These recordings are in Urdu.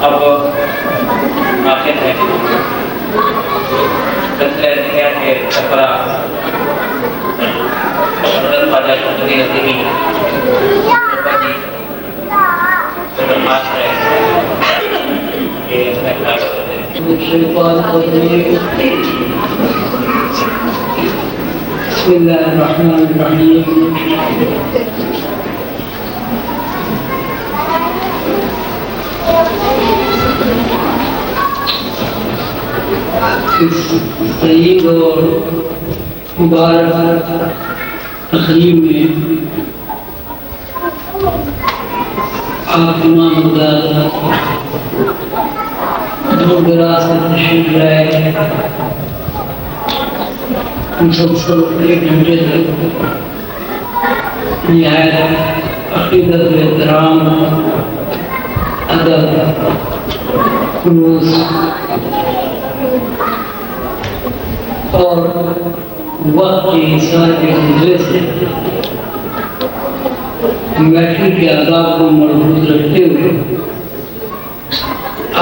اب آخر ہے سلسلہ دنیا کے سفرہ حضرت خواجہ شمسی عظیمی بابا جی سے درخواست ہے کہ اپنے خلاص کرتے ہیں. بسم اللہ الرحمن الرحیم. اس سعید اور مبارک تقریب میں آپ امام مدار دور دراز سے تشریف لائے. مسلسل 1 گھنٹے تک نہایت عقیدت و احترام، ادب، خلوص اور وقت کے حساب کے وجہ سے میٹرک کے آداب کو مربوط رکھتے ہوئے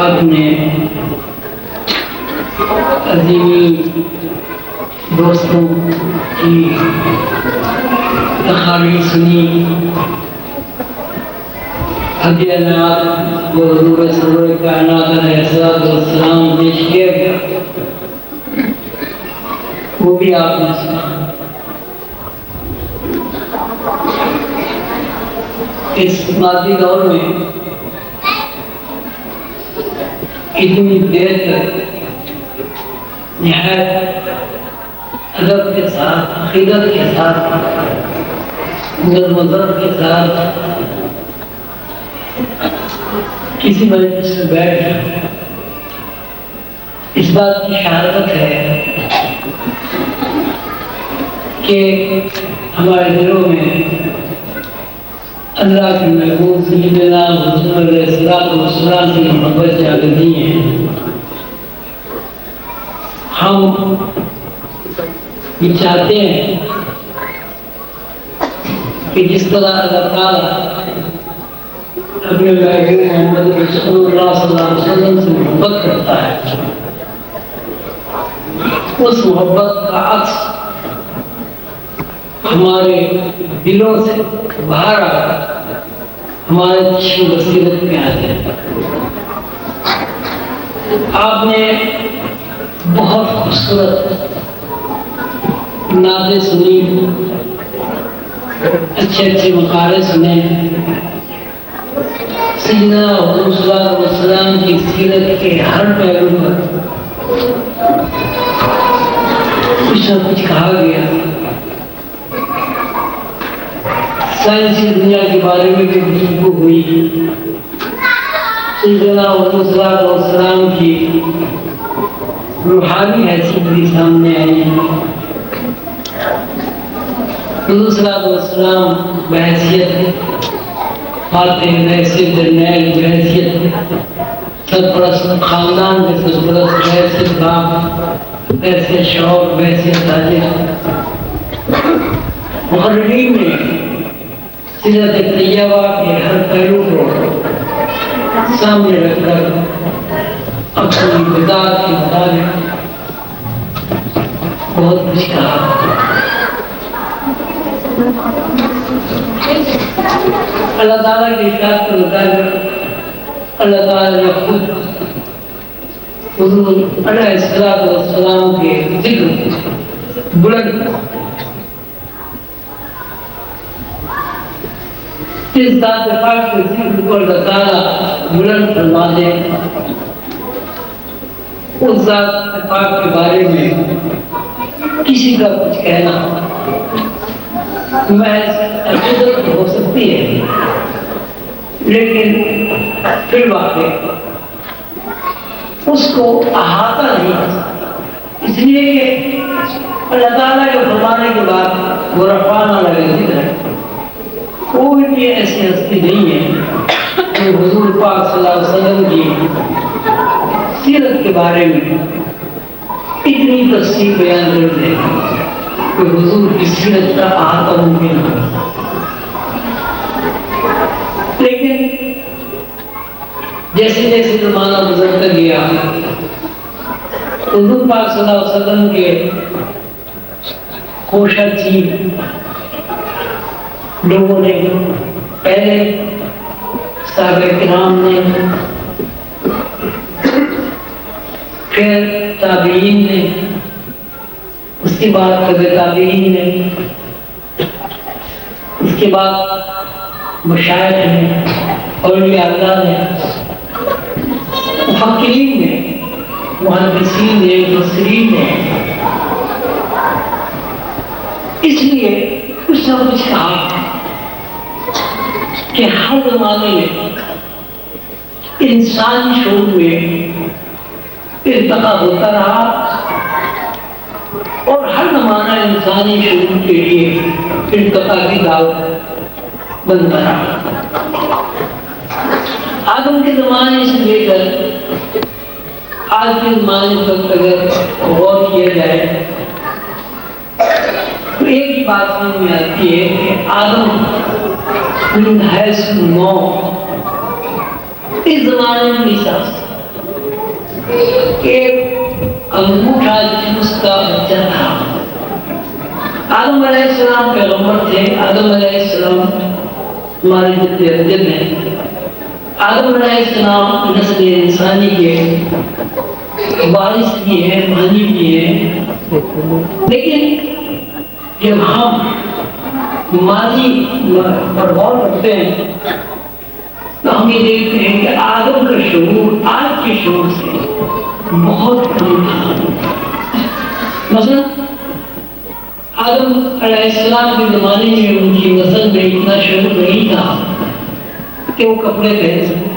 آپ نے عظیمی دوستوں کی تقاریر سنی، ہدیات کو حضور سرور کائنات علیہ السلام پیش کیا گیا، وہ بھی آپ نے سنا. اس مادی دور میں اتنی دیر تک نہایت ادب کے ساتھ، عقیدت کے ساتھ، نظم و ضبط کے ساتھ کسی مجلس میں بیٹھ اس بات کی شہادت ہے کہ ہمارے دلوں میں اللہ کے محبوب سیدنا حضور علیہ السلام کی محبت جاگتی ہے. ہم یہ چاہتے ہیں کہ جس طرح اللہ تعالیٰ اپنے محبوب محمد رسول اللہ صلی اللہ علیہ وسلم سے محبت کرتا ہے، اس محبت کا عکس ہمارے دلوں سے باہر آ ہمارے چشم بصیرت میں آ جائے. آپ نے بہت خوبصورت نعتیں سنی، اچھے اچھے مقالے سنے، سیدنا حضور صلی اللہ علیہ وسلم کی سیرت کے ہر پہلو پر کچھ نہ کچھ کہا گیا. سائنسی دنیا کے بارے میں بھی گفتگو ہوئی. سیدنا حضور صلی اللہ علیہ وسلم کی روحانی حیثیت بھی سامنے آئی. حضور صلی اللہ علیہ وسلم بحیثیت فاتح، بحیثیت جرنیل، بحیثیت سرپرست خاندان کے سرپرست، بحیثیت باپ، بحیثیت شوہر، بحیثیت تاجر، مقررین نے سیرت طیبہ کے ہر پہلو کو سامنے رکھ کر اپنی بدعت کے مطابق بہت کچھ کہا. اللہ تعالیٰ کی اطاعت کے مطابق اللہ تعالیٰ نے خود حضور علیہ السلام کے ذکر بلند اس ذات پاک کے ذکر کو اللہ تعالیٰ بلند فرما دے. اس ذات پاک کے بارے میں کسی کا کچھ کہنا محض عقیدت ہو سکتی ہے، لیکن پھر واقع اس کو احاطہ نہیں کر سکتا، اس لیے کہ اللہ تعالیٰ کے فرمانے کے بعد وہ رفعنا لک ذکرک ہے. کوئی بھی ایسی ہستی نہیں ہے جو حضور پاک صلی اللہ علیہ وسلم کی سیرت کے بارے میں اتنی تفصیل بیان کر دے کہ حضور کی سیرت کا احاطہ ممکن ہو. لیکن جیسے جیسے زمانہ گزرتا گیا حضور پاک صلی اللہ علیہ وسلم کے کوشش تھی، لوگوں نے پہلے صحابہ کرام نے، پھر تابعین نے، اس کے بعد تبع تابعین نے، اس کے بعد مشائخ نے، اولیاء اللہ نے، محققین نے، محدثین نے، مفسرین نے، اس لیے کچھ نہ کچھ کہا کہ ہر زمانے میں انسانی شعور میں ارتقا ہوتا رہا اور ہر زمانہ انسانی شعور کے لیے ارتقا کی دعوت بنتا رہا۔ آدم کے زمانے سے لے کر آج کے زمانے تک اگر غور کیا جائے تو ایک ہی بات سمجھ میں آتی ہے کہ آدم من حیث نو اس زمانے میں نہیں سکتا، ایک انگوٹھا جس کا بچہ تھا۔ آدم علیہ السلام پیغمبر تھے، آدم علیہ السلام ہمارے جد اجد ہیں، آدم علیہ السلام نسل انسانی کے وارث بھی ہیں، مانی بھی ہیں، لیکن جب ہم ماضی پر غور کرتے ہیں تو ہم یہ دیکھتے ہیں کہ آدم کا شعور آج کے شعور سے بہت کم تھا۔ مثلا آدم علیہ السلام کے زمانے میں ان کی نسل میں اتنا شعور نہیں تھا کہ وہ کپڑے پہن سکتے،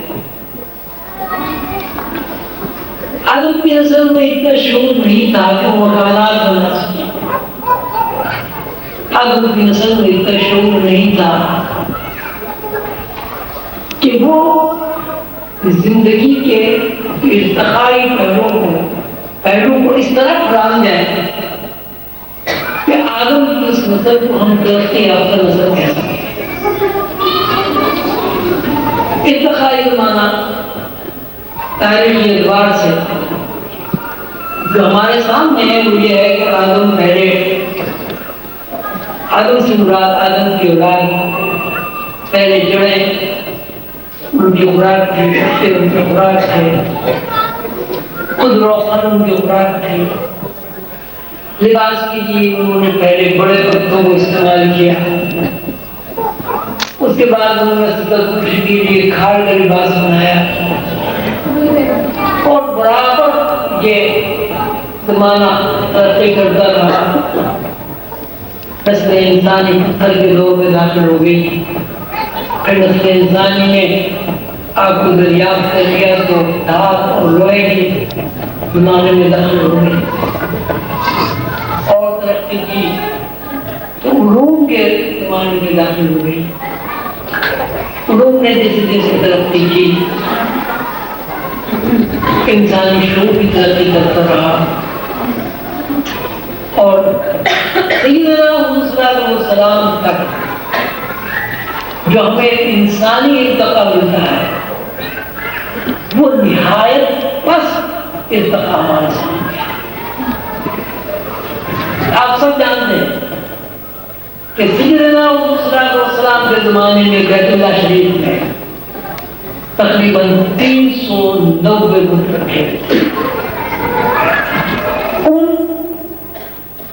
آدم کی نسل میں اتنا شعور نہیں تھا کہ وہ مکانات بنا سکتے، آدم کی نسل میں اتنا شعور نہیں تھا کہ وہ زندگی کے ارتقائی پہلو کو اس طرح پران جائے کہ آدم کی اس نسل کو ہم ترقی یافتہ نسل کہہ سکتے۔ ارتقائی زمانہ تاریخی اعتبار سے جو ہمارے سامنے ہے وہ یہ ہے کہ آدم پہلے، آدم سے مراد آدم کی اولاد پہلے جڑیں، ان کی خوراک تھی، پتے ان کی خوراک تھے، خود روخن ان کی خوراک تھی، لباس کے لیے انہوں نے پہلے بڑے پتوں کو استعمال کیا، اس کے بعد انہوں نے سطح خوشی کے لیے کھاڑ کا لباس بنایا، اور برابر یہ زمانہ ترقی کرتا رہا، نسل انسانی پتھر کے دور میں داخل ہو گئی، پھر نسل انسانی نے آپ کو دریافت کر لیا تو دھات اور لوہے کے زمانے میں داخل ہو گئی اور ترقی کی تو علوم کے زمانے میں داخل ہو گئی۔ علوم نے جیسے جیسے ترقی کی انسانی شعور بھی ترقی کرتا رہا اور سیدنا حضور صلی اللہ علیہ وسلم تک جو ہمیں انسانی ارتقا ملتا ہے وہ نہایت پست ارتقا ہمارے سامنے ہے۔ آپ سب جانتے ہیں کہ سیدنا حضور صلی اللہ علیہ وسلم کے زمانے میں بیت اللہ شریف میں تقریباً 390 بت رکھے تھے۔ ان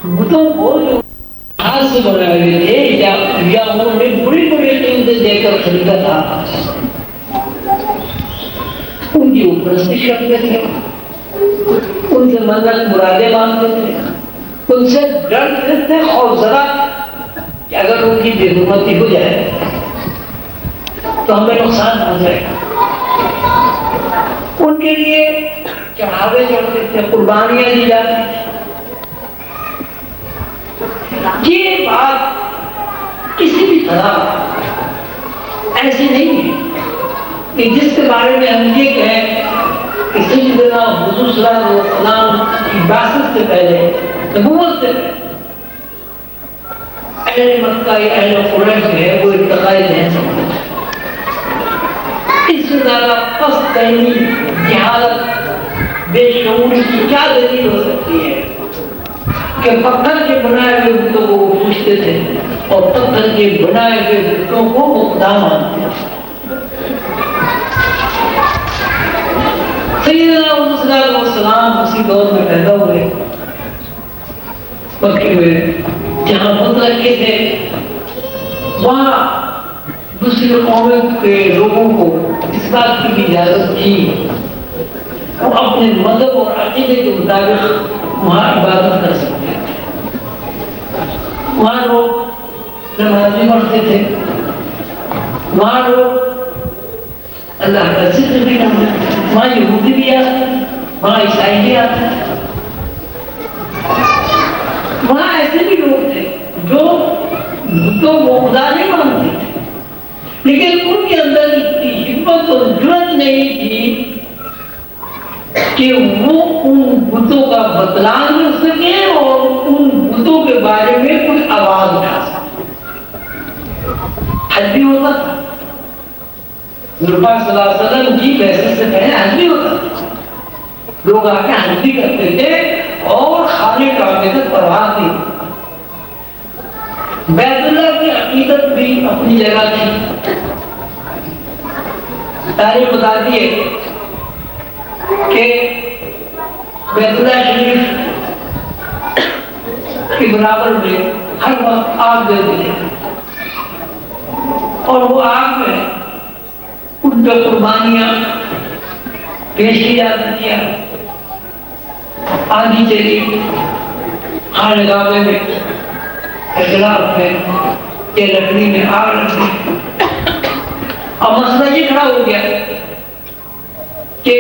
بتوں کو جو ہاتھ سے بنائے ہوئے تھے یا انہوں نے بڑی بڑی قیمتیں دے کر خریدا تھا، ان کی اوپر سے کرتے تھے، ان سے منت مرادیں مانگتے تھے، ان سے ڈرتے تھے اور ذرا کہ اگر ان کی بے حرمتی ہو جائے تو ہمیں نقصان ہو جائے گا۔ ان کے لیے چڑھاوے چڑھتے تھے، قربانیاں دی جاتی تھیں۔ یہ بات کسی بھی طرح ایسی نہیں ہے کہ جس کے بارے میں ہم یہ کہیں کہ سیدنا حضور صلی اللہ علیہ وسلم کی بعثت سے پہلے، نبوت سے پہلے اہل مکہ یا اہل قریش ہے وہ ارتقائی نہیں سمجھتے۔ اس سے زیادہ پست فہمی، جہالت، بے شعوری کی کیا دلیل ہو سکتی ہے کہ پتھر کے بنائے ہوئے بتوں کو وہ پوچھتے تھے اور پتھر کے بنائے ہوئے بتوں کو وہ خدا مانتے تھے۔ سیدنا موسیٰ علیہ السلام اسی دور میں پیدا ہوئے، مکے میں جہاں بت رکھے تھے، وہاں دوسری قوموں کے لوگوں کو اس بات کی بھی اجازت تھی وہ اپنے مذہب اور عقیدے کے مطابق وہاں عبادت کر سکتے ہیں۔ وہاں لوگ نمازیں پڑھتے تھے، وہاں لوگ اللہ کا ذکر بھی کرتے، وہاں یہودی بھی آتے، وہاں عیسائی بھی آتے، وہاں ایسے بھی لوگ تھے جو بتوں کو خدا نہیں مانتے تھے، لیکن ان کے اندر اتنی ہمت اور جرأت نہیں تھی کہ وہ ان بتوں کا بتلان کر سکے اور ان بتوں کے بارے میں کچھ آواز اٹھا سکے۔ حج بھی ہوتا تھا، حضور پاک صلی اللہ علیہ وسلم کی بعثت سے پہلے حج بھی ہوتا تھا، لوگ آ کے حج بھی کرتے تھے اور خانے کعبے تک پرواز نہیں۔ بیت اللہ کی عقیدت بھی اپنی جگہ تھی۔ تاریخ بتاتی ہے کہ بیت اللہ شریف کے برابر میں ہر وقت آگ جلتی ہے اور وہ آگ میں ان پہ قربانیاں پیش کی جاتی ہیں۔ آندھی چلی، خانہ کعبے میں اختلاف ہے کہ لکڑی میں آگ لگتی، اب مسئلہ یہ کھڑا ہو گیا کہ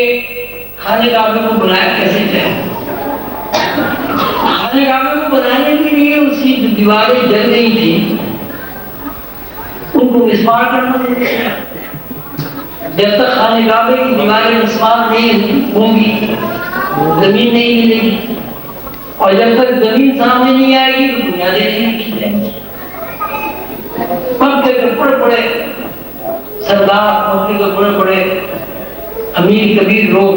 خانہ کعبے کو بنایا کیسے جائے۔ خانہ کعبے کو بنانے کے لیے اس کی جو دیواریں جل رہی تھی ان کو مسمار کرنا پڑتا، جب تک خانہ کعبے کی دیواریں مسمار نہیں ہوں گی زمین نہیں ملے گی، اور جب تک زمین سامنے نہیں آئے گی تو بنیادیں نہیں کھلیں گی۔ مکے کے بڑے بڑے سردار، مکے کے بڑے بڑے امیر کبیر لوگ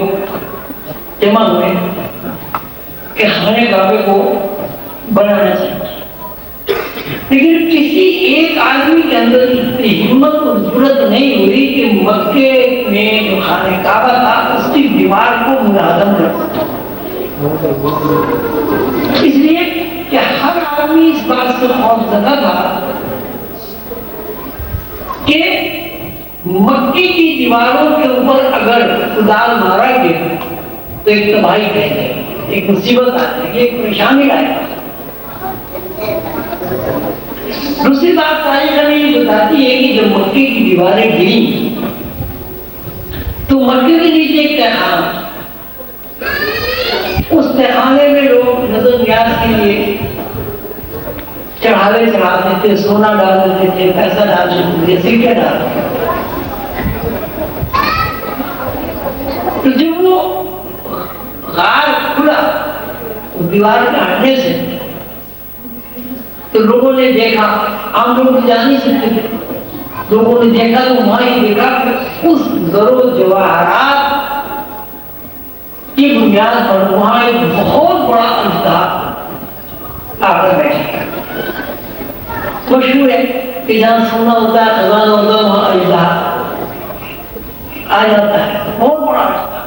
جمع ہوئے کہ خانہ کعبے کو بنانا چاہیے، لیکن کسی ایک آدمی کے اندر اتنی ہمت اور جرأت نہیں ہوئی کہ مکے میں جو خانہ کعبہ تھا اس کی دیوار کو منہدم کر سکے۔ اس لیے کہ ہر آدمی اس بات سے خوف زدہ تھا کہ مکے کی دیواروں کے اوپر اگر کدال مارا گیا تو ایک تباہی پھیل جائے گی، ایک مصیبت آ جائے گی، ایک پریشانی آئے گی۔ دوسری بات تاریخ ہمیں یہ بتاتی ہے کہ جب مکے کی دیواریں گریں تو مکے کے نیچے ایک تہخانہ، اس تہخانے میں لوگ نظر نیاز کے لیے چڑھاوے چڑھاتے تھے، سونا ڈال دیتے تھے، پیسہ ڈال دیتے تھے، سکے ڈال دیتے تھے۔ تو جب وہ غار کھلا اس دیوار کے ہٹنے سے تو لوگوں نے دیکھا، عام لوگ جان نہیں سکتے تھے، لوگوں نے دیکھا تو وہاں ہی دیکھا کہ اس زر و جواہرات کی بنیاد پر وہاں ایک بہت بڑا اژدہا آ کر بیٹھا۔ مشہور ہے کہ جہاں سونا ہوتا ہے، خزانہ ہوتا ہے، وہاں اژدہا آ جاتا ہے، بہت بڑا اژدہا۔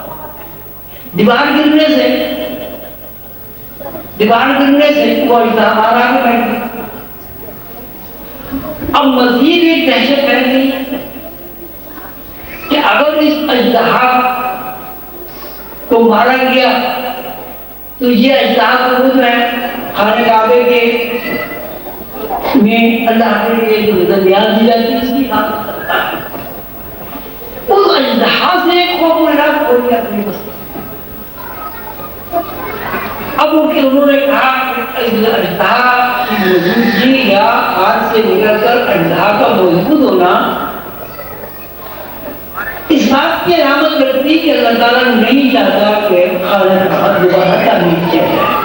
دیوار گرنے سے وہ اژدہا باہر آ کے بیٹھ گیا۔ اب مزید ایک دہشت پھیل گئی کہ اگر اس اژدہا کو مارا گیا تو یہ اژدہا کو جو ہے خانہ کعبے کے میں اللہ کے لیے جو نظر نیاز دی جاتی ہے اس کی حفاظت کرتا ہے۔ اس اژدہا سے خوف و رعب ہو گیا اپنی بستی۔ اب انہوں نے کہا کہ اژدہا کی موجودگی یا ہاتھ سے نکل کر اژدہا کا موجود ہونا اس بات کی علامت کرتی کہ اللہ تعالیٰ نہیں چاہتا کہ خانہ کعبہ دوبارہ تعمیر کیا جائے۔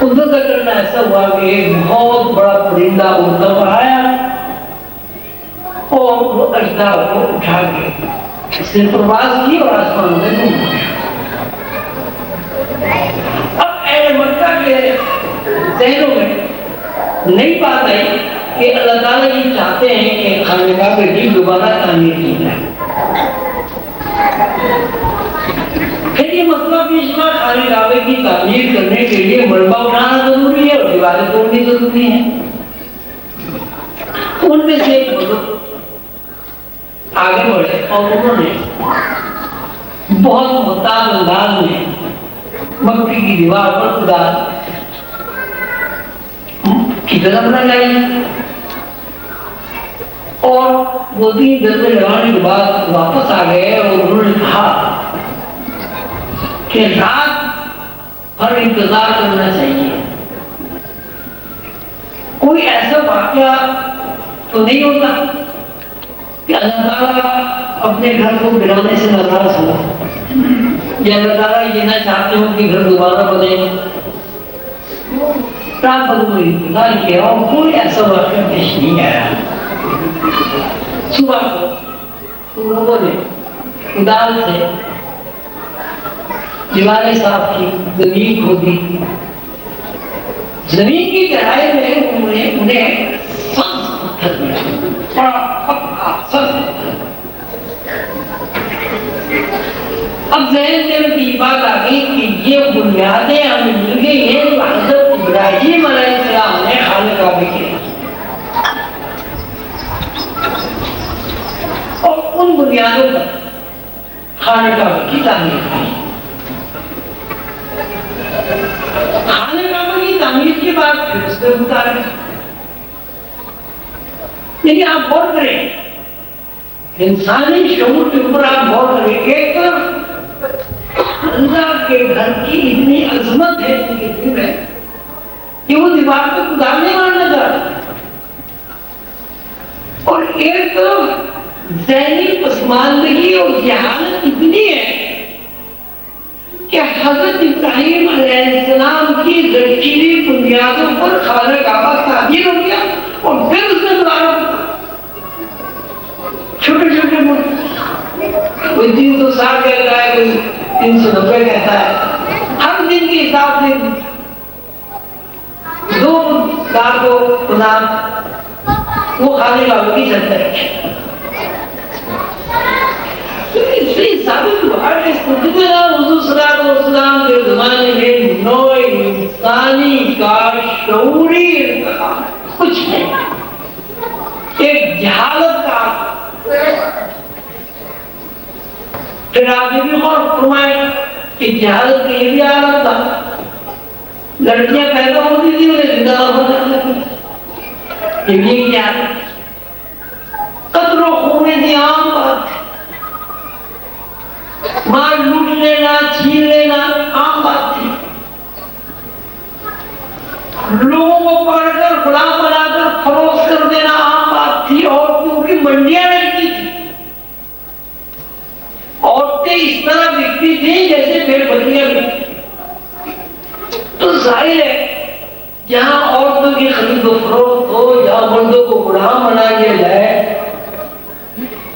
اردو کا کرنا ایسا ہوا کہ ایک بہت بڑا پرندہ اڑتا ہوا آیا اور وہ اجزاء کو اٹھا کے اس نے پرواز کی اور آسمان میں گم ہو گیا۔ اب اہل مکہ کے ذہنوں میں نئی بات آئی کہ اللہ تعالیٰ یہ چاہتے ہیں کہ خانہ کعبہ کی دوبارہ تعمیر کی جائے۔ پھر یہ مسئلہ پیش ہوا خانہ کعبہ کی تعمیر کرنے کے لیے ملبہ اٹھانا ضروری ہے اور دیواریں توڑنی ضروری ہے۔ ان میں سے ایک بزرگ آگے بڑھے اور انہوں نے بہت محتاط انداز میں مکے کی دیوار پر خدا کی قدم لگائی اور دو تین ضربے لگانے کے بعد واپس آ گئے اور انہوں نے کہا کہ رات بھر انتظار کرنا چاہیے، کوئی ایسا واقعہ تو نہیں ہوتا کہ اللہ تعالیٰ اپنے گھر کو گرانے سے ناراض ہو یا اللہ تعالیٰ یہ نہ چاہتے ہو کہ گھر دوبارہ بنے۔ رات بھر میں انتظار کیا اور کوئی ایسا واقعہ پیش نہیں آیا۔ صبح کو ان لوگوں نے کدال سے دیواریں صاف کی، زمین کھودی، زمین کی گہرائی میں انہیں سخت پتھر ملا، بڑا پکا سخت پتھر۔ اب ذہن میں کی بات آ گئی کہ یہ بنیادیں ہمیں مل گئی ہیں جو حضرت ابراہیم علیہ السلام نے خانہ کعبہ کی، اور ان بنیادوں پر خانہ کعبہ کی تعمیر کی۔ خانہ کعبہ کی تعمیر کے بعد پھر اس کے مطابق یعنی آپ غور کریں، انسانی شعور کے اوپر آپ غور کریں، ایک اللہ کے گھر کی اتنی عظمت ہے ان کے دل میں کہ وہ دیوار پہ خدا نہیں ماننا چاہتا، اور ایک ذہنی پسماندگی اور جہالت اتنی ہے کہ حضرت ابراہیم علیہ السلام کی لچیلی بنیادوں پر خانہ کعبہ تعمیر ہو گیا، اور پھر اس نے دوبارہ چھوٹے چھوٹے کوئی 300 سال کہتا ہے، کوئی 390 کہتا ہے، ہر دن کے حساب سے دو سال کو خدا وہ خانہ کعبہ کی چھت ہے۔ اس لیے ثابت ہوا کہ سیدنا حضور صلی اللہ علیہ وسلم کے زمانے میں نوع انسانی کا شعوری ارتقا کچھ نہیں، ایک جہالت کا۔ پھر آپ نے بھی غور فرمائے کہ جہالت کا یہ بھی عالم تھا، لڑکیاں پیدا ہوتی تھی انہیں زندہ ہوتا، یہ کیا ہے؟ قتل و خون کی عام بات، مال لوٹ لینا، چھین لینا عام بات تھی، لوگوں کو پکڑ کر غلام بنا کر فروخت کر دینا عام بات تھی، اور کیونکہ منڈیاں لگتی تھی، عورتیں اس طرح بکتی تھیں جیسے بھیڑ بکریاں بکتی، تو ظاہر ہے جہاں عورتوں کی خرید و فروخت ہو، جہاں مردوں کو غلام بنا دیا جائے،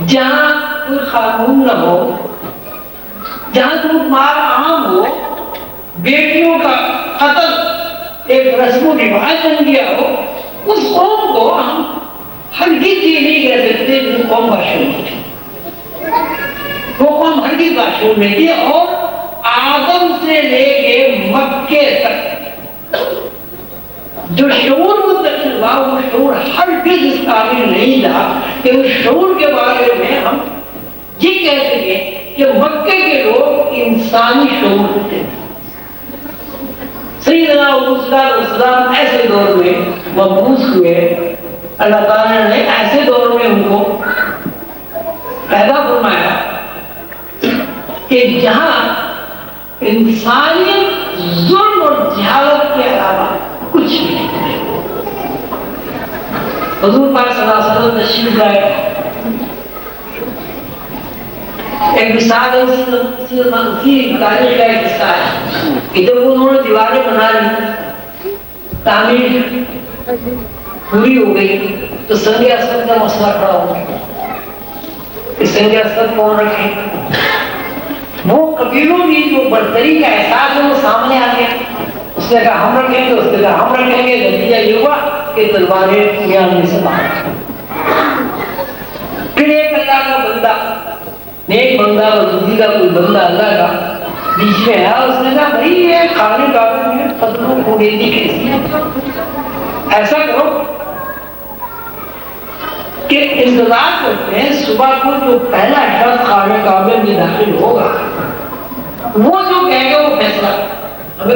جہاں کوئی قانون نہ ہو، جہاں لوٹ مار عام ہو، بیٹیوں کا قتل ایک رسم و رواج بن گیا ہو، اس قوم کو ہم ہرگز یہ نہیں کہہ سکتے کہ وہ قوم باشعور تھی، وہ قوم ہرگز باشعور نہیں تھی، اور آدم سے لے کے مکے تک جو شعور منتقل ہوا وہ شعور ہرگز اس قابل نہیں تھا کہ اس شعور کے بارے میں ہم یہ کہہ سکیں کہ مکے کے لوگ انسانی شعور تھے۔ سیدنا حضور صلی اللہ علیہ وسلم ایسے دور میں مبعوث ہوئے، اللہ تعالیٰ نے ایسے دور میں ان کو پیدا فرمایا کہ جہاں انسانیت ظلم اور جہالت کے علاوہ کچھ نہیں ہے۔ حضور پاک صلی اللہ علیہ وسلم تشریف لائے، ایک مثال ہے اسی تاریخ کا ایک قصہ ہے کہ جب انہوں نے دیواریں بنا لی، تعمیر پوری ہو گئی، تو سنگ اصل کا مسئلہ کھڑا ہو گیا۔ اس سے سب کون رکھے؟ وہ قبیلوں کی جو برتری کا احساس ہے وہ سامنے آ گیا. اس نے کہا ہم رکھیں گے, اس نے کہا ہم رکھیں گے. نتیجہ یہ ہوا کہ تلواریں میاں سے باہر. پھر ایک اللہ کا بندہ, نیک بندہ وزیدہ کوئی بندہ اللہ کا بیچ میں ہے. اس نے کہا بھائی یہ کھانے کاغذ میں فضلوں کو دیتی کیسی ہے؟ ایسا کرو کہ انتظار کرتے ہیں صبح کو جو پہلا شخص خانے کعبے میں داخل ہوگا وہ جو کہے گا وہ فیصلہ ہمیں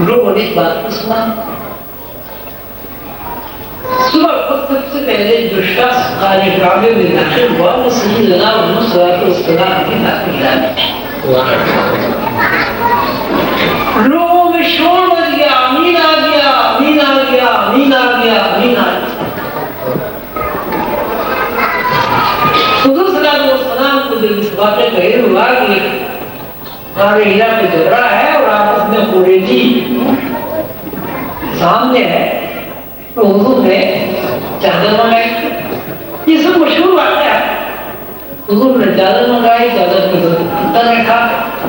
لوگوں نے اس بات کو سنا. صبح کو سب سے پہلے جو شخص خانے کعبے میں داخل ہوا وہ سیدنا محمد صلی اللہ علیہ وسلم کے داخل لانے. لوگوں میں شور مچ گیا, امین آ گیا, امین آ گیا, امین آ گیا, امین آ گیا. حضور صلی اللہ علیہ وسلم کو جب اس باتیں کہے ہوا کہ ہمارے ہیرا پہ جھگڑا ہے اور آپس میں قریشی سامنے ہے, تو حضور نے چادر منگائی. یہ سب مشہور بات ہے. حضور نے چادر منگائی, چادر پہ کتا رکھا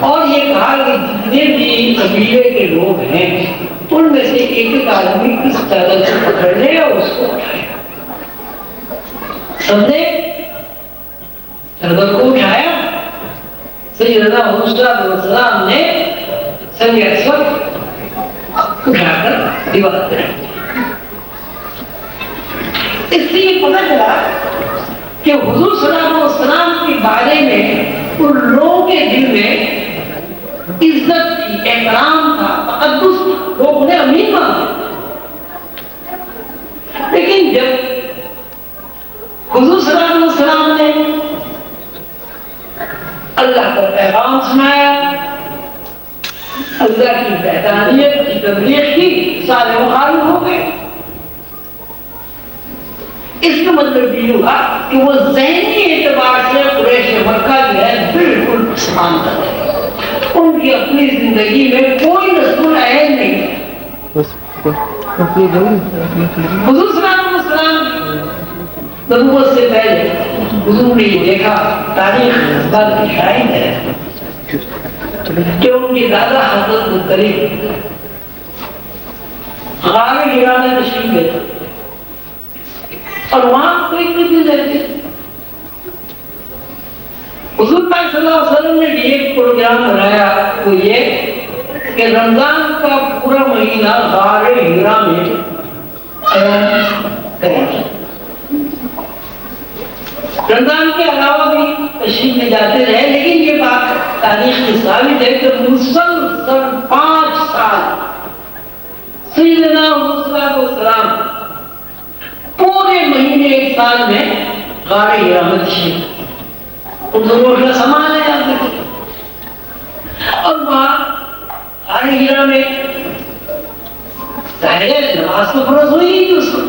اور یہ کہا کہ جتنے بھی قبیلے کے لوگ ہیں ان میں سے ایک ایک آدمی اس چادر کو پکڑ لے اور اس کو اٹھائے. سب نے چادر کو اٹھایا. سیدنا محمد صلی اللہ علیہ وسلم نے سنگ اسود اٹھا کر دیوار پہ رکھ دیا. اس سے یہ پتہ چلا کہ حضور صلی اللہ علیہ وسلم کے بارے میں ان لوگوں کے دل میں عزت تھی, احترام تھا, تقدس تھا. لوگ انہیں امین مانتے. لیکن جب حضور صلی اللہ علیہ وسلم نے اللہ کا پیغام سنایا, اللہ کی وحدانیت کی تبلیغ کی, سارے مخالف ہو گئے. اس کا مطلب یہ ہوا کہ وہ ذہنی اعتبار سے قریش مکہ جو ہے بالکل پسماندہ کر گئے. ان کی اپنی زندگی میں کوئی رسول عین نہیں. حضور صلی اللہ علیہ وسلم نبوت سے پہلے حضور نے یہ دیکھا, تاریخ اس بات کی شاہد ہے کہ ان کی دادا حضرت مطلب غار ہرا میں تشریف لے اور وہاں کوئی نہیں رہتے. حضور پاک صلی اللہ علیہ وسلم نے بھی ایک پروگرام بنایا, وہ یہ کہ رمضان کا پورا مہینہ غار ہرا میں کریں. رمضان کے علاوہ بھی تشریف لے جاتے رہے, لیکن یہ بات تاریخ کی ثابت ہے کہ مسلسل 5 سال سیدنا محمد صلی اللہ علیہ وسلم پورے مہینے ایک سال میں غار ہرا میں تشریف. حضور کا سامان ہے آپ دیکھیں, اور وہاں غار ہرا میں ظاہر نماز تو فرض ہوئی نہیں اس کو,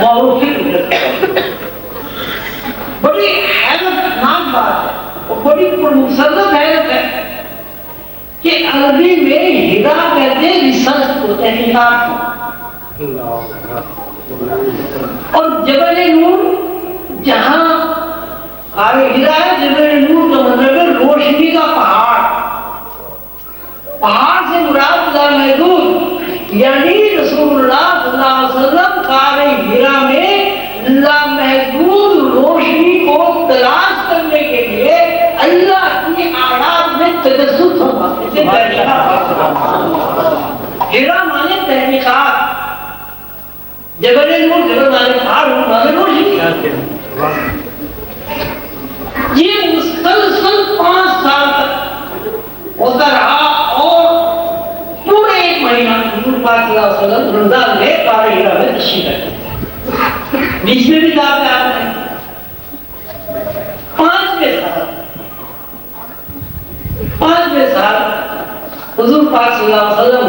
اور پھر بڑی حیرت ناک بات ہے اور بڑی پرمسرت حیرت ہے کہ عربی میں ہرا کہتے ہیں ریسرچ کو, تحقیقات کو. اور جبل نور جہاں غار ہرا ہے, جبل نور کا مطلب ہے روشنی کا پہاڑ. پہاڑ سے مراد لا محدود, یعنی رسول اللہ صلی اللہ علیہ وسلم غار ہرا میں لامحدود روشنی کو تلاش کرنے کے لیے اللہ کی آیات میں تجسس فرماتے تھے. ہرا مانے تحقیقات, جبل نور جبل مانے پہاڑ, مانے روشنی. یہ مسلسل 5 سال تک ہوتا رہا اور پورے ایک مہینہ حضور پاک صلی اللہ علیہ وسلم رمضان میں غار ہرا میں تشریف رکھتے. بیچ میں بھی جاتے آپ نے 5ویں سال حضور پاک صلی اللہ علیہ وسلم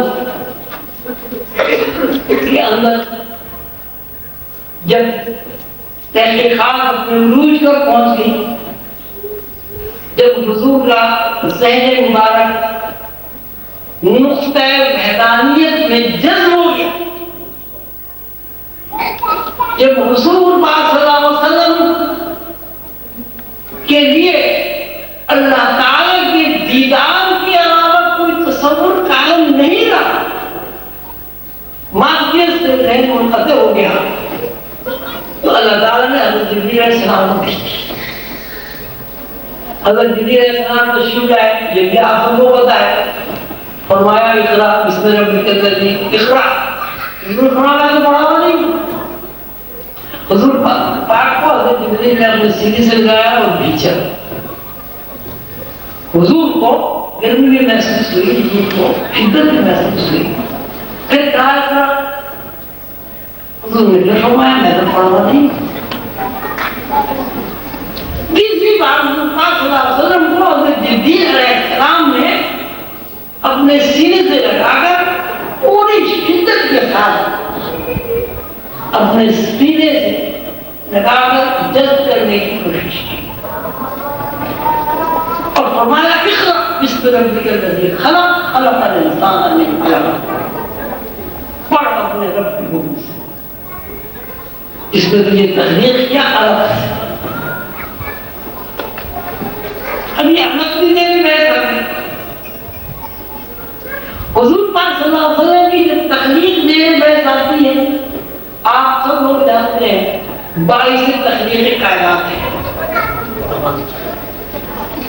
کے اندر جب تحقیقات اپنے عروج پر پہنچ گئی, جب حضور کا ذہن مبارک نقطۂ وحدانیت میں جذب ہو گیا, جب حضور پاک صلی اللہ اللہ تعالیٰ نے حضرت جبریل علیہ السلام کو بھیج دیا. حضرت جبریل علیہ السلام تشریف لائے، یہ بھی آپ سب کو پتا ہے. فرمایا اقرا بسم ربک الذی اقرا. حضور فرمایا تو پڑھا ہوا نہیں. حضور پاک کو حضرت جبریل نے اپنے سینے سے لگایا اور بھیجا. حضور کو گرمی بھی محسوس ہوئی، حضور کو شدت بھی محسوس ہوئی. پھر کہا اقرا. حضور نے فرمایا میں تو پڑھا نہیں. تیسری بار حضور پاک صلی اللہ علیہ وسلم کو حضرت جبریل علیہ السلام نے اپنے سینے سے لگا کر پوری شدت کے ساتھ اپنے سینے سے لگا کر جذب کرنے کی کوشش کی اور فرمایا اقرا بسم ربک الذی خلق خلق الانسان من علق. پڑھ اپنے رب کے حکم سے. اس میں تو یہ تخلیق کیا الگ ہے. ابھی احمد بھی نے بھی بیٹھ کریں. حضور پاک صلی اللہ علیہ وسلم کی جب تخلیق میں بیٹھ آتی ہے، آپ سب لوگ جانتے ہیں باعث تخلیق کائنات ہے.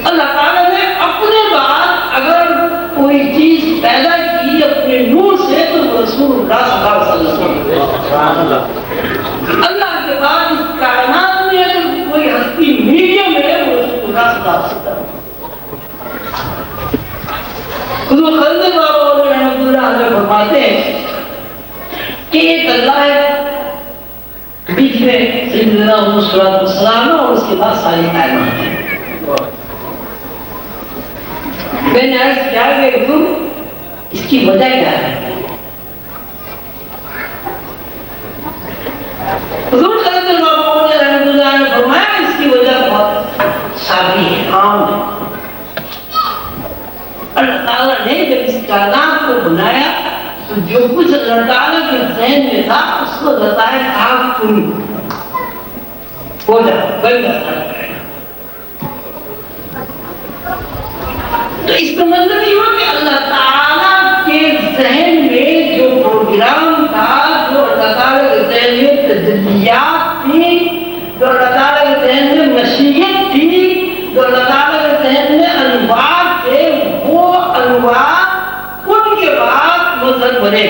اللہ تعالیٰ نے اپنے بعد اگر کوئی چیز پیدا کی اپنے نور سے تو رسول اللہ صلی اللہ علیہ وسلم. اللہ کے بعد اس کائنات میں اگر کوئی ہستی میڈیم ہے وہ رسول اللہ صلی اللہ علیہ وسلم. حضور خلد بابا رحمۃ اللہ علیہ فرماتے ہیں کہ ایک اللہ ہے، بیچ میں سیدنا محمد صلی اللہ علیہ وسلم اور اس کے بعد ساری کائنات ہے. میں نے عرض کیا کہ حضور اس کی وجہ کیا ہے؟ حضور خلد بابا رحمۃ اللہ نے فرمایا اس کی وجہ بہت سادی ہے، عام ہے. اللہ تعالیٰ نے جب اس کائنات کو بنایا تو جو کچھ اللہ تعالیٰ کے ذہن میں تھا اس کو بتایا آگ پوری ہو جائے بن جاتا ہے. تو اس کا مطلب یہ ہوا کہ اللہ تعالیٰ کے ذہن میں جو پروگرام تھا، جو اللہ تعالیٰ کے ذہن میں تجلیات تھی، جو اللہ تعالیٰ کے ذہن میں مشیت تھی، جو اللہ تعالیٰ کے ذہن میں انوار تھے، وہ انوار ان کے بعد مظہر بنے.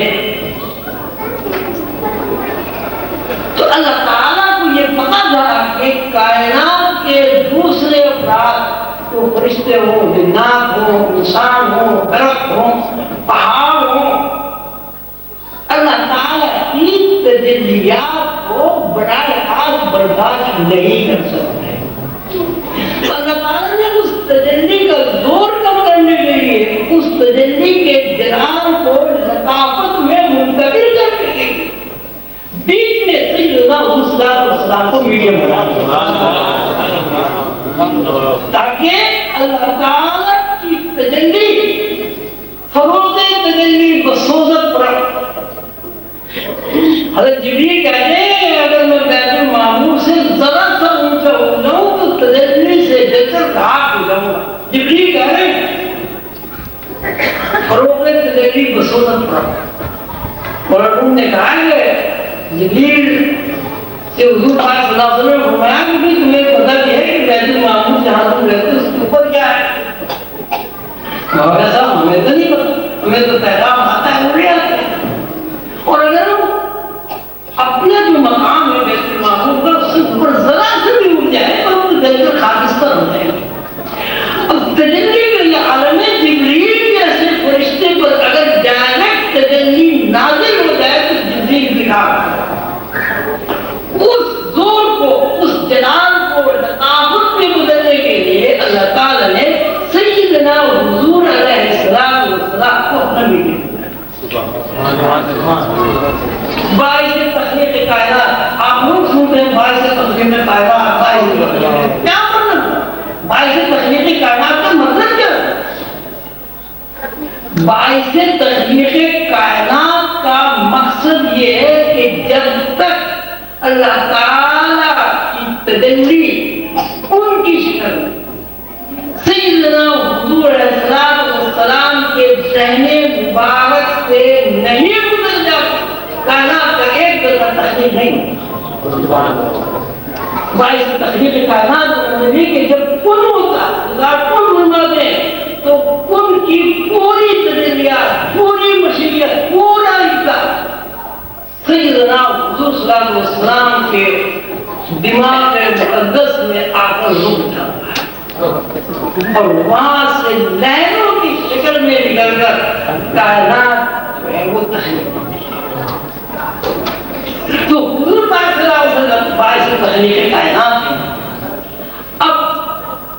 تو اللہ تعالیٰ کو یہ پتا تھا کہ کائنات کے دوسرے افراد، وہ فرشتے ہوں، جنات ہوں، انسان ہوں، درخت ہوں، پہاڑ ہوں، اللہ تعالیٰ کی تجلیات کو براہ راست برداشت نہیں کر سکتے. اللہ تعالیٰ نے اس تجلی کا زور کم کرنے کے لیے اس تجلی کے جلال کو لطافت میں منتقل کرنے کے لیے بیچ میں سیدنا حسین السلام کو میڈیم بنا دیا تاکہ اللہ تعالیٰ کی تجلی فروغ تجلی بصوزت پر. حضرت جبریل کہتے ہیں اگر میں بیت المعمور سے ذرا سا اونچا ہو جاؤں تو تجلی سے جل کر راک ہو جاؤں گا. جبریل کہہ رہے ہیں فروغ تجلی بصوزت پر. اور انہوں نے کہا کہ جبریل سے حضور پاک صلی اللہ علیہ وسلم نے فرمایا کہ تمہیں پتہ بھی ہے کہ بیت المعمور جہاں تم رہتے اس کے اوپر کیا ہے؟ صاحب ہمیں تو نہیں پتا، ہمیں تو پیغام آتا ہے اڑ جاتے ہیں. اور اگر اپنا جو مقام ہے بیت المعمور کا اس سے اوپر ذرا سے بھی اڑ جائے تو ہم دل کر خاکستر ہو جائیں گے. اب تجلی کا یہ عالم ہے، جبریل جیسے فرشتے پر اگر ڈائریکٹ تجلی نازل ہو جائے تو جبریل بنا اس زور کو، اس جلال کو لطافت میں بدلنے کے لیے اللہ تعالیٰ نے سیدنا حضور علیہ السلام کو اپنا میڈیم باعث تخلیق کائنات. آپ لوگ سنتے ہیں باعث تخلیق کائنات، کیا مطلب؟ باعث تخلیق کائنات کا مطلب کیا ہے؟ باعث تخلیق کائنات کا مقصد یہ ہے کہ جب تک اللہ تعالیٰ کی تجلی ان کی شکل سیدنا حضور علیہ السلام کے ذہن مبارک سے نہیں گزر جاتا، کائنات کا ایک ذرہ تخلیق نہیں. باعث تخلیق کائنات نبی کہ جب کن ہوتا اللہ کن فرماتے ہیں تو کن کی پوری تجلیات پوری مشیت پورا حصہ سیدنا حضور صلی اللہ علیہ وسلم کے دماغ مقدس میں آ کر رک جاتا ہے اور وہاں سے لہروں کی شکل میں نکل کر کائنات جو ہے وہ تخلیق ہوتی ہے. تو حضور پاک صلی اللہ علیہ وسلم باعث تخلیق کائنات ہے. اب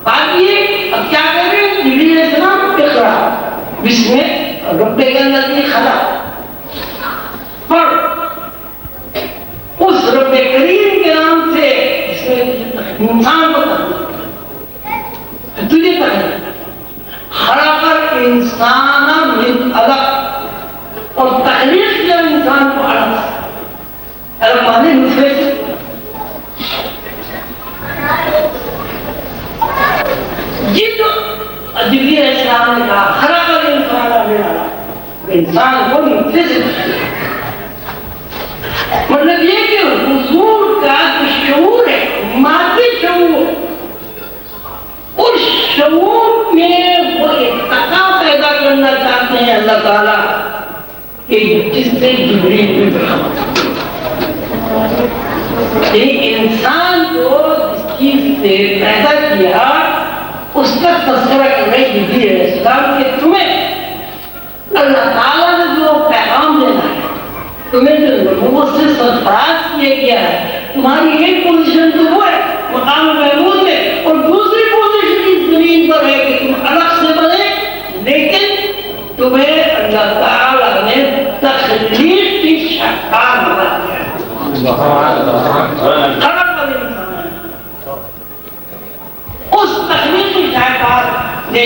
بات یہ اب کیا کر رہے ہیں جبریل علیہ السلام اقرا بسم ربک الذی خلق پر اس رب کریم کے نام سے جس میں انسان کو تجھے تخلیق خلق الانسان من علق اور تخلیق کیا انسان کو علق علق مانے نطفے سے جبریل علیہ السلام نے کہا خلق الانسان من علق انسان کو نطفے سے مطلب یہ کہ حضور کا جو شعور ہے مادی شعور اس شعور میں وہ ارتقا پیدا کرنا چاہتے ہیں اللہ تعالیٰ کہ جس سے جبریل بھی انسان کو جس چیز سے پیدا کیا اس کا تذکرہ کر رہے جبریل علیہ السلام کہ تمہیں اللہ تعالیٰ نے جو پیغام دینا ہے تمہیں جو نبوت سے سرفراز کیا گیا ہے تمہاری ایک پوزیشن تو وہ ہے مقام محمود میں اور دوسری پوزیشن اس زمین پر ہے کہ تم الگ سے بنے لیکن تمہیں اللہ تعالیٰ نے تخلیق کی شکار بنا دیا اس تخلیق کی شکار نے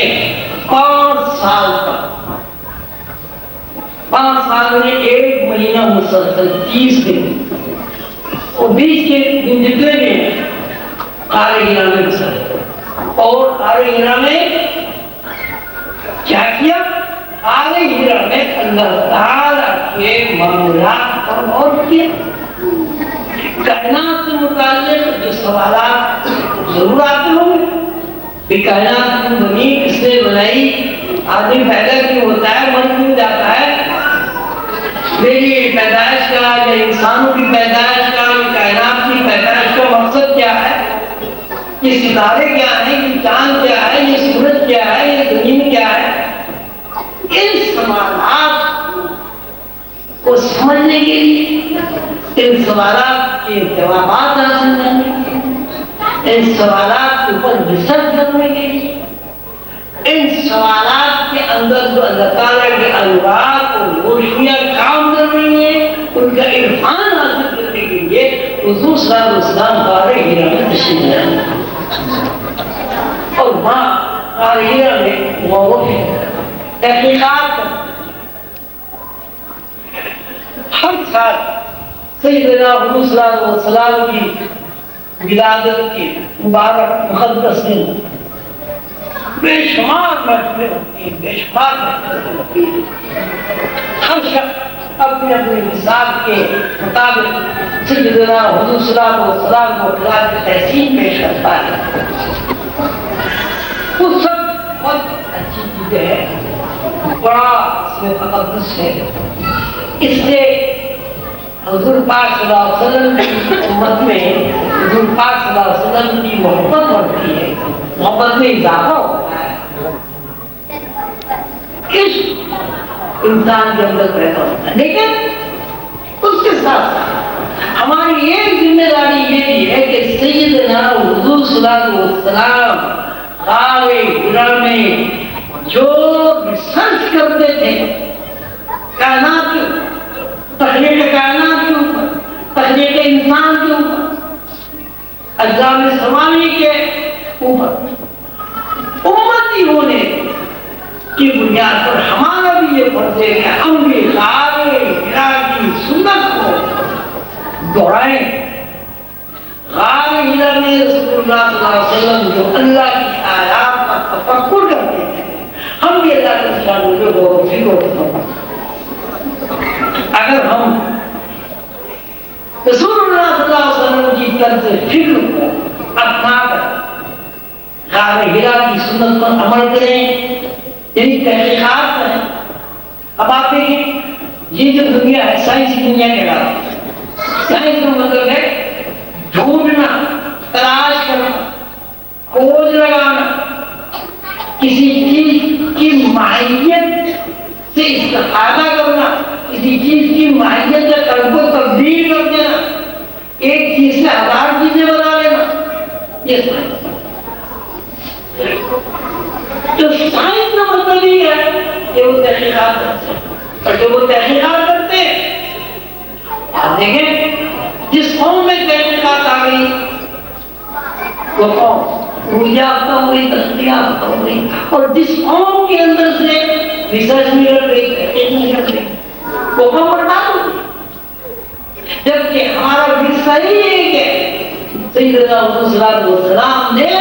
5 سال تک 5 سال میں 1 مہینہ مسلسل 30 دن اور 20 کے دن جتنے بھی ہیں آرے ہیرا میں گزر اور آرے ہیرا میں کیا کیا آرے ہیرا میں اللہ تعالیٰ کے معاملات پر غور کیا کائنات سے متعلق جو سوالات ضرور آتے ہوں کہ کائنات کی بنی کس نے بنائی آدمی پیدا کیوں ہوتا ہے مر کیوں جاتا ہے میری پیدائش کا یا انسانوں کی پیدائش کا کائنات کی پیدائش کا مقصد کیا ہے یہ ستارے کیا ہیں یہ چاند کیا ہے یہ سورج کیا ہے یہ زمین کیا ہے ان سوالات کو سمجھنے کے لیے ان سوالات کے جوابات حاصل کرنے کے لیے ان سوالات کے اوپر ریسرچ کرنے کے لیے ان سوالات کے اندر جو اللہ تعالیٰ کے انوار اور روشنیاں کام کر رہی ہیں ان کا عرفان حاصل کرنے کے لیے حضور صلی اللہ علیہ وسلم غار ہیرا میں تشریف لائے اور وہاں غار ہیرا میں غور تحقیقات ہر سال سیدنا حضور صلی اللہ علیہ وسلم کی ولادت کی مبارک مقدس دن بے شمار محفلیں ہوتی ہیں بے شمار محفلیں ہوتی ہیں ہر شخص اپنے اپنے حساب کے مطابق سیدنا حضور صلی اللہ علیہ وسلم کو خلاف تحسین پیش کرتا ہے وہ سب بہت اچھی چیزیں ہیں بڑا اس میں تقدس ہے اس سے حضور پاک صلی اللہ علیہ وسلم کی امت میں حضور پاک صلی اللہ علیہ وسلم کی محبت بڑھتی ہے محبت میں اضافہ ہوتا ہے عشق انسان کے اندر پیدا ہوتا ہے لیکن اس کے ساتھ ہماری ایک ذمہ داری یہ بھی ہے کہ سیدنا حضور صلی اللہ علیہ وسلم غار ہیرا میں جو ریسرچ کرتے تھے کائنات کے تخلیق کائنات کے اوپر تخلیق انسان کے اوپر اجزام سماوی کے اوپر امتی ہونے کی بنیاد پر ہمارا بھی یہ فرض ہے کہ ہم بھی غار ہیرا کی سنت کو دوہرائیں غار ہیرا میں رسول اللہ صلی اللہ علیہ وسلم جو اللہ کی آیات کا تفکر کرتے ہیں ہم بھی اللہ کے ساتھ جو غور و فکر کرتے ہیں اگر ہم رسول اللہ صلی اللہ علیہ وسلم کی طرز فکر کو اپنا کر غار ہرا کی سنت پر عمل کریں، یعنی تحقیقات کریں. اب آپ دیکھیں یہ جو دنیا ہے سائنسی دنیا کے رہا، سائنس کا مطلب ہے ڈھونڈنا، تلاش کرنا، کھوج لگانا، کسی چیز کی ماہیت سے استفادہ کرنا، کسی چیز کی ماہیت سے قلب کو تبدیل کر دینا، ایک چیز سے ہزار چیزیں بنا لینا، یہ سائنس. تو سائنس کا مطلب یہ ہے کہ وہ تحقیقات کرتے ہیں، اور جو وہ تحقیقات کرتے ہیں آپ دیکھیں جس قوم میں تحقیقات آ گئی وہ قوم یافتہ ہو گئی، ترقی یافتہ ہو گئی، اور جس قوم کے اندر سے ریسرچ نہیں کر گئی، تحقیق نہیں کر گئی، وہ قوم برباد ہو گئی. جبکہ ہمارا ورثہ ہی ایک ہے. سیدنا حضور صلی اللہ علیہ وسلم نے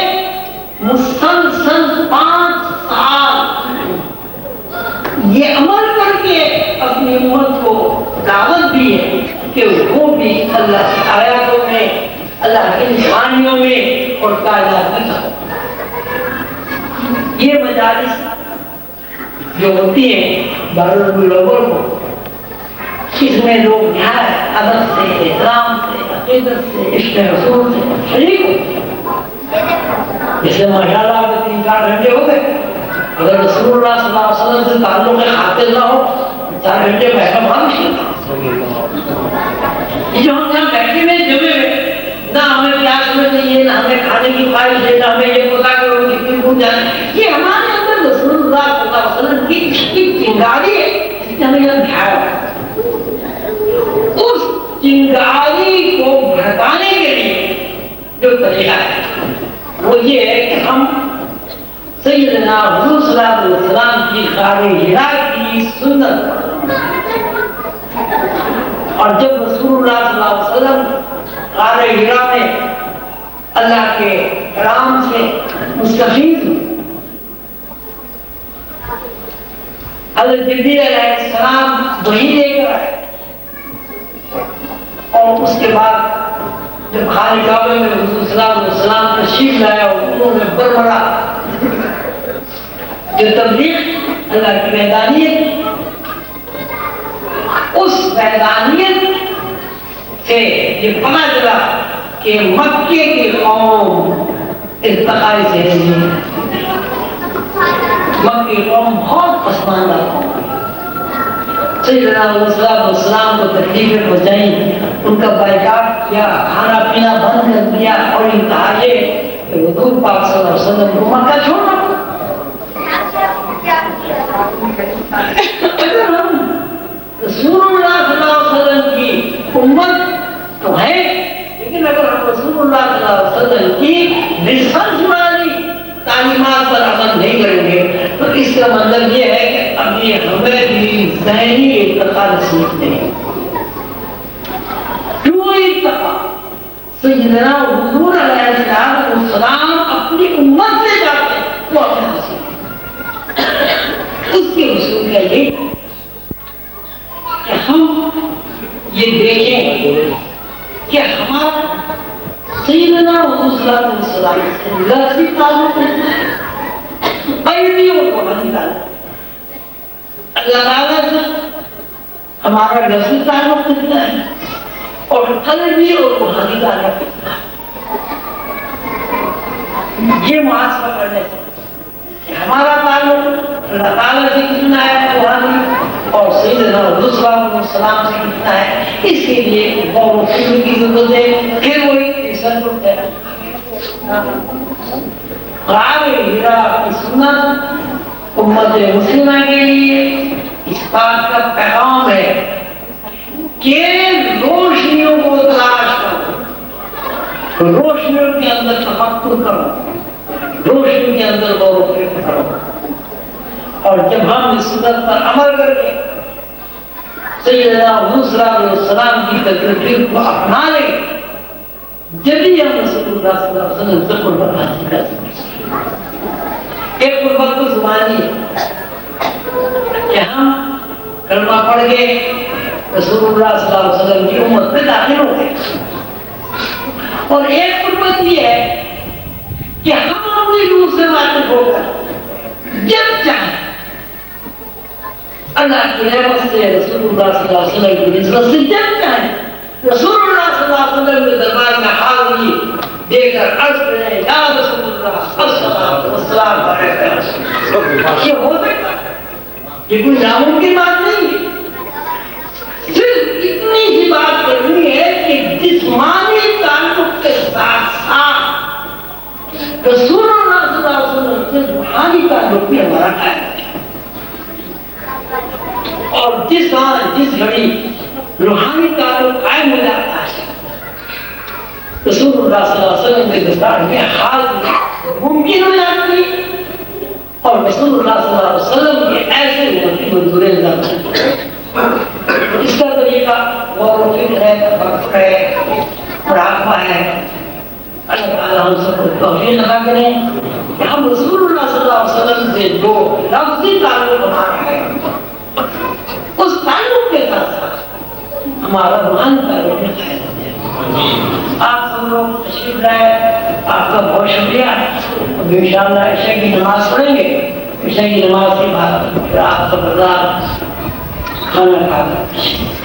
مسلسل 5 سال یہ عمل کر کے اپنی امت کو دعوت دی ہے کہ وہ بھی اللہ کی آیاتوں میں، اللہ کی نشانیوں میں اور کائنات میں تھا. یہ مجالس جو ہوتی ہیں دارالعلوم الاول کو، اس میں لوگ نہایت ادب سے، احترام سے، عقیدت سے، عشق رسول سے شریک ہوتے ہیں. جیسے ماشاءاللہ آپ 3-4 گھنٹے ہو گئے، اگر رسول اللہ صلی اللہ علیہ وسلم سے تعلق خاطر نہ ہو 4 گھنٹے بیٹھنا بہت مشکل تھا. یہ جو ہم یہاں بیٹھے ہوئے جمے ہوئے، نہ ہمیں پیاس میں نہیں، نہ ہمیں کھانے کی خواہش ہے، نہ ہمیں یہ پتا کہ وہ کتنی دور جانا ہے، یہ ہمارے اندر رسول اللہ صلی اللہ علیہ وسلم کی چنگاری ہے جس نے ہمیں یہاں بٹھایا. اس چنگاری کو بھڑکانے کے لیے جو طریقہ ہے وہ یہ ہے کہ ہم سیدنا حضور صلی اللہ علیہ وسلم کی غار ہرا کی سنت پڑھیں. اور جب رسول اللہ صلی اللہ علیہ وسلم غار ہرا میں اللہ کے کرام سے مستفید ہوئے، حضرت جبریل علیہ السلام وحی لے کر آئے، اور اس کے بعد جب خانہ کعبہ میں حضور صلی اللہ علیہ وسلم تشریف لایا اور انہوں نے بربڑا جو تبلیغ اللہ کی وحدانیت، اس وحدانیت سے یہ پتہ چلا کہ مکے کی قوم ارتقائی سے نہیں ہے. مکے کی قوم بہت پسماندہ قوم ہے. سیدنا صلی اللہ علیہ وسلم کو تکلیفیں پہنچائیں، ان کا بائیکاٹ کیا، کھانا پینا بند کر دیا، اور یہ کہا کہ حضور پاک صلی اللہ علیہ وسلم کو مکہ چھوڑنا. اگر ہم رسول اللہ صلی اللہ علیہ وسلم کی امت تو ہے، لیکن اگر ہم رسول اللہ صلی اللہ علیہ وسلم کی ریسرچ والی تعلیمات پر عمل نہیں کریں گے تو اس کا مطلب یہ ہے کہ ابھی ہمیں بھی ذہنی ارتقاء نصیب نہیں. کیوں ارتقاء؟ سیدنا حضور علیہ السلام اپنی امت سے جاتے ہیں وہ اپنے حاصل اس کے اصول کا یہ کہ ہم یہ دیکھیں کہ ہمارا سیدنا حضور صلی اللہ علیہ وسلم سے لفظی تعلق ہے، قلبی اور روحانی تعلق. اللہ تعالیٰ سے ہمارا لفظی تعلق کتنا ہے اور قلبی اور روحانی تعلق کتنا ہے. یہ محاسبہ کرنے سے کہ ہمارا تعلق اللہ تعالیٰ سے کتنا ہے روحانی اور سیدنا حضور صلی اللہ علیہ وسلم سے کتنا ہے، اس کے لیے غور و فکر کی ضرورت ہے. پھر وہی ریسرچ ہے. غار ہرا کی سنت امت مسلمہ کے لیے اس بات کا پیغام ہے کہ روشنیوں کو تلاش کرو، روشنیوں کے اندر تفکر کرو، روشنی کے اندر غور و فکر کرو. اور جب ہم اس سنت پر عمل کر کے سیدنا حضور صلی اللہ علیہ وسلم کی تقریر کو اپنا لیں، جبھی ہم رسول اللہ صلی اللہ علیہ وسلم سے قربت حاصل کر سکتے ہیں. ایک قربت تو زبانی ہے کہ ہم کلمہ پڑھ کے رسول اللہ صلی اللہ علیہ وسلم کی امت میں داخل ہو گئے، اور ایک قربت یہ ہے کہ ہم اپنی روح سے واقف ہو کر جب چاہیں اللہ کی رحمت سے رسول اللہ صلی اللہ علیہ وسلم کی نسبت سے جب چاہیں رسول اللہ صلی اللہ علیہ وسلم کے دربار میں حاضری دے کر عرض کریں یا رسول اللہ الصلاۃ والسلام علیک۔ یہ ہو سکتا ہے، یہ کوئی ناممکن بات نہیں ہے۔ صرف اتنی ہی بات کرنی ہے کہ جسمانی تعلق کے ساتھ ساتھ رسول اللہ صلی اللہ علیہ وسلم سے روحانی تعلق بھی ہمارا قائم ہے، اور جس گھڑی روحانی تعلق قائم ہو جاتا ہے رسول اللہ صلی اللہ علیہ وسلم کے دربار میں حاضری ممکن ہو جاتی ہے، اور رسول اللہ صلی اللہ علیہ وسلم کے ایسے ہوتی منظوریں جاتی ہیں۔ اس کا طریقہ غور و فکر ہے، تفکر ہے، مراقبہ ہے۔ اللہ تعالیٰ ہم سب کو توفیق عطا کریں کہ ہم رسول اللہ صلی اللہ علیہ وسلم سے جو لفظی تعلق ہمارا ہے اس تعلق کے ساتھ ساتھ ہمارا روحانی تعلق بھی قائم ہو جائے۔ آپ سب لوگ تشریف لائے، آپ کا بہت شکریہ۔ اب انشاءاللہ عشاء کی نماز پڑھیں گے، عشاء کی نماز کے بعد پھر آپ کا بازار کھانا کھا کر شکریہ۔